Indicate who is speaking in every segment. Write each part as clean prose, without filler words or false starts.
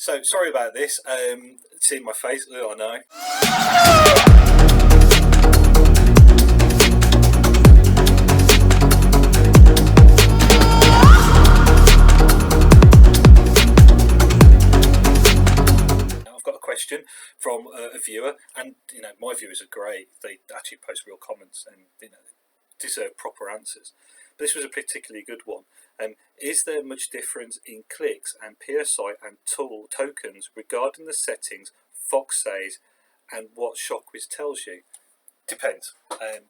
Speaker 1: So sorry about this. Seeing my face, I know. I've got a question from a viewer, and my viewers are great. They actually post real comments, and deserve proper answers. But this was a particularly good one. Is there much difference in clicks and PSI and tool tokens regarding the settings Fox says and what Shockwiz tells you? Depends.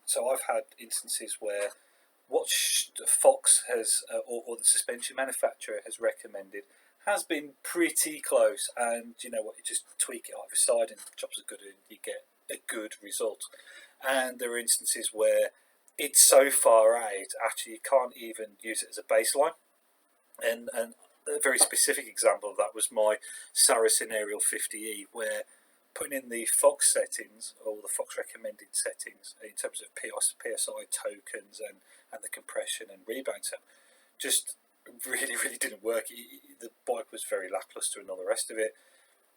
Speaker 1: So I've had instances where what Fox has or the suspension manufacturer has recommended has been pretty close, and you just tweak it either side and jobs are good and you get a good result. And there are instances where it's so far out actually you can't even use it as a baseline. And a very specific example of that was my Saracen Aerial 50E, where putting in the Fox settings, or the Fox recommended settings in terms of PSI tokens and the compression and rebound set, just really didn't work. The bike was very lackluster and all the rest of it.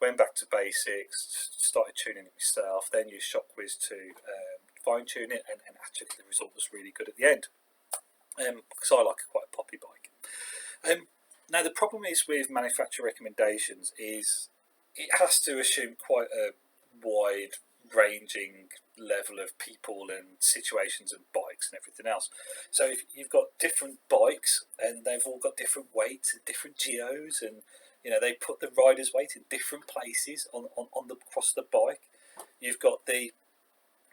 Speaker 1: Went back to basics, started tuning it myself, then used Shockwiz to fine tune it, and actually the result was really good at the end. Because I like quite a poppy bike. Now the problem is with manufacturer recommendations is it has to assume quite a wide ranging level of people and situations and bikes and everything else. So if you've got different bikes and they've all got different weights and different geos, and they put the rider's weight in different places on the across the bike. You've got the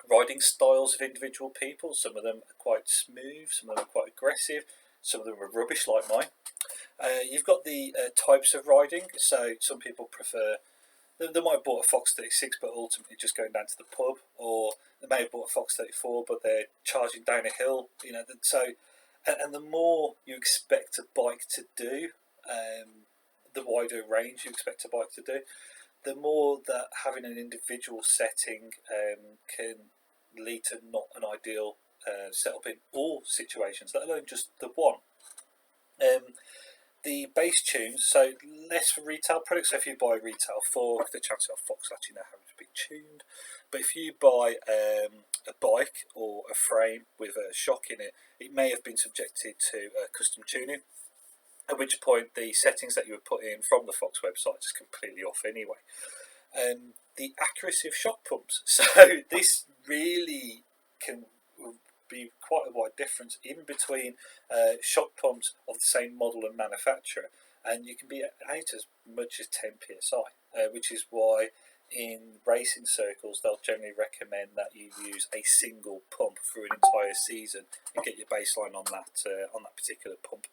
Speaker 1: riding styles of individual people. Some of them are quite smooth, some of them are quite aggressive, some of them are rubbish like mine. You've got the types of riding. So some people prefer, they might have bought a Fox 36 but ultimately just going down to the pub, or they may have bought a Fox 34 but they're charging down a hill. So and the more you expect a bike to do, the wider range you expect a bike to do, the more that having an individual setting can lead to not an ideal setup in all situations, let alone just the one. The base tunes, so less for retail products. So if you buy a retail fork, the chances are Fox actually know how to be tuned. But if you buy a bike or a frame with a shock in it, it may have been subjected to custom tuning, at which point the settings that you would put in from the Fox website is completely off anyway. The accuracy of shock pumps, so this really can be quite a wide difference even between shock pumps of the same model and manufacturer, and you can be out as much as 10 psi, which is why in racing circles they'll generally recommend that you use a single pump through an entire season and get your baseline on that particular pump.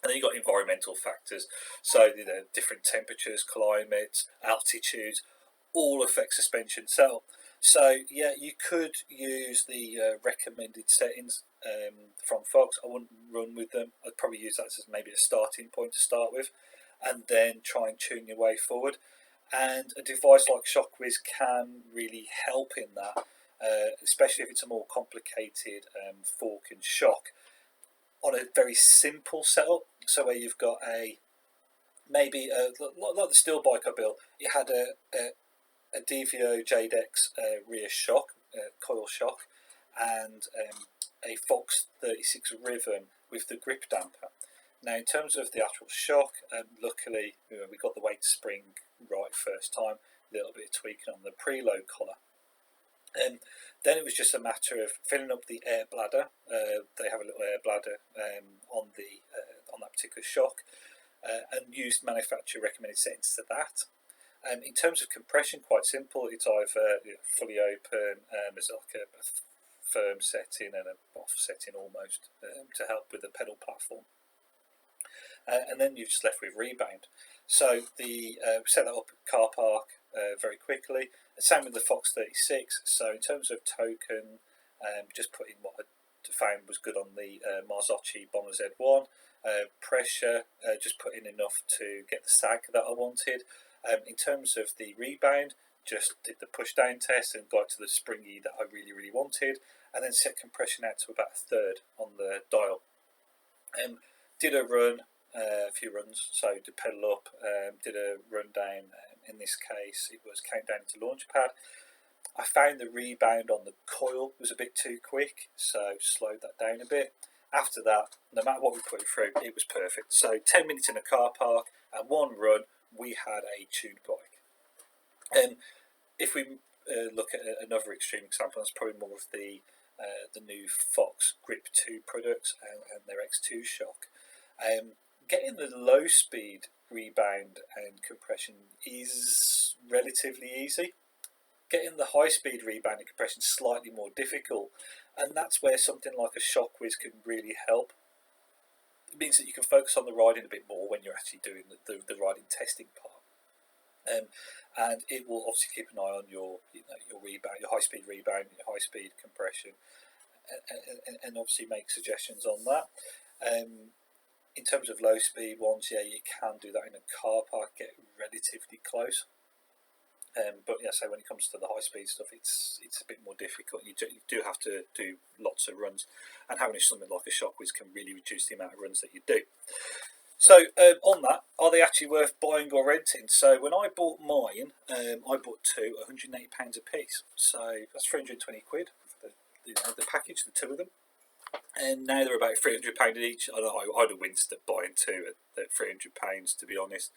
Speaker 1: And then you've got environmental factors, so different temperatures, climates, altitudes, all affect suspension setup. So yeah, you could use the recommended settings from Fox. I wouldn't run with them. I'd probably use that as maybe a starting point to start with, and then try and tune your way forward. And a device like Shockwiz can really help in that, especially if it's a more complicated fork and shock on a very simple setup. So where you've got like the steel bike I built, it had a DVO JDEX rear shock, coil shock, and a Fox 36 Rhythm with the grip damper. Now in terms of the actual shock, luckily we got the weight spring right first time, a little bit of tweaking on the preload collar. Then it was just a matter of filling up the air bladder. They have a little air bladder on that particular shock, and used manufacturer recommended settings to that. In terms of compression, quite simple. It's either fully open, there's like a firm setting and an off setting almost to help with the pedal platform. And then you're just left with rebound. So we set that up at car park very quickly. Same with the Fox 36. So in terms of token, just put in what I found was good on the Marzocchi Bomber Z1. Pressure, just put in enough to get the sag that I wanted. In terms of the rebound, just did the push down test and got to the springy that I really wanted, and then set compression out to about a third on the dial. Did a run, a few runs. So did pedal up, did a run down. In this case, it was countdown to launch pad. I found the rebound on the coil was a bit too quick, so slowed that down a bit. After that, no matter what we put it through, it was perfect. So 10 minutes in a car park and one run, we had a tuned bike. And if we look at another extreme example, that's probably more of the new Fox Grip 2 products and their X2 shock. Getting the low speed rebound and compression is relatively easy. Getting the high speed rebound and compression is slightly more difficult, and that's where something like a Shockwiz can really help. It means that you can focus on the riding a bit more when you're actually doing the riding testing part. And it will obviously keep an eye on your rebound, your high speed rebound, your high speed compression, and obviously make suggestions on that. In terms of low speed ones, yeah, you can do that in a car park, get relatively close. But yeah, so when it comes to the high speed stuff, it's a bit more difficult. You do have to do lots of runs, and having something like a Shockwiz can really reduce the amount of runs that you do. So on that, are they actually worth buying or renting? So when I bought mine, I bought two, £180 a piece. So that's 320 quid. The package, the two of them. And now they're about £300 each. I'd have winced at buying two at £300, to be honest,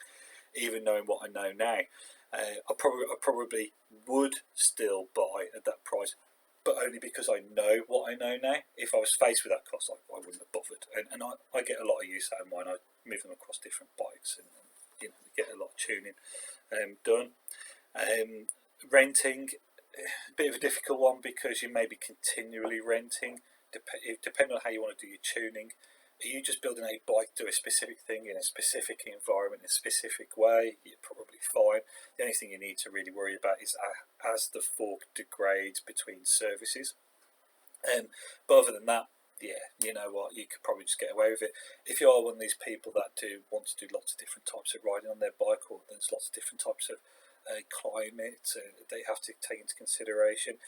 Speaker 1: even knowing what I know now. I probably would still buy at that price, but only because I know what I know now. If I was faced with that cost, I wouldn't have bothered. And I get a lot of use out of mine. I move them across different bikes and get a lot of tuning done. Renting, a bit of a difficult one because you may be continually renting. Depending on how you want to do your tuning. Are you just building a bike to do a specific thing in a specific environment in a specific way? You're probably fine. The only thing you need to really worry about is as the fork degrades between services. But other than that, yeah, you know what, you could probably just get away with it. If you are one of these people that do want to do lots of different types of riding on their bike, or there's lots of different types of climate they have to take into consideration,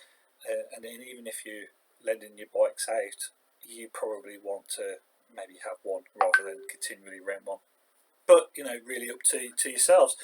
Speaker 1: and then even if you lending your bikes out, you probably want to maybe have one rather than continually rent one. But really up to yourselves.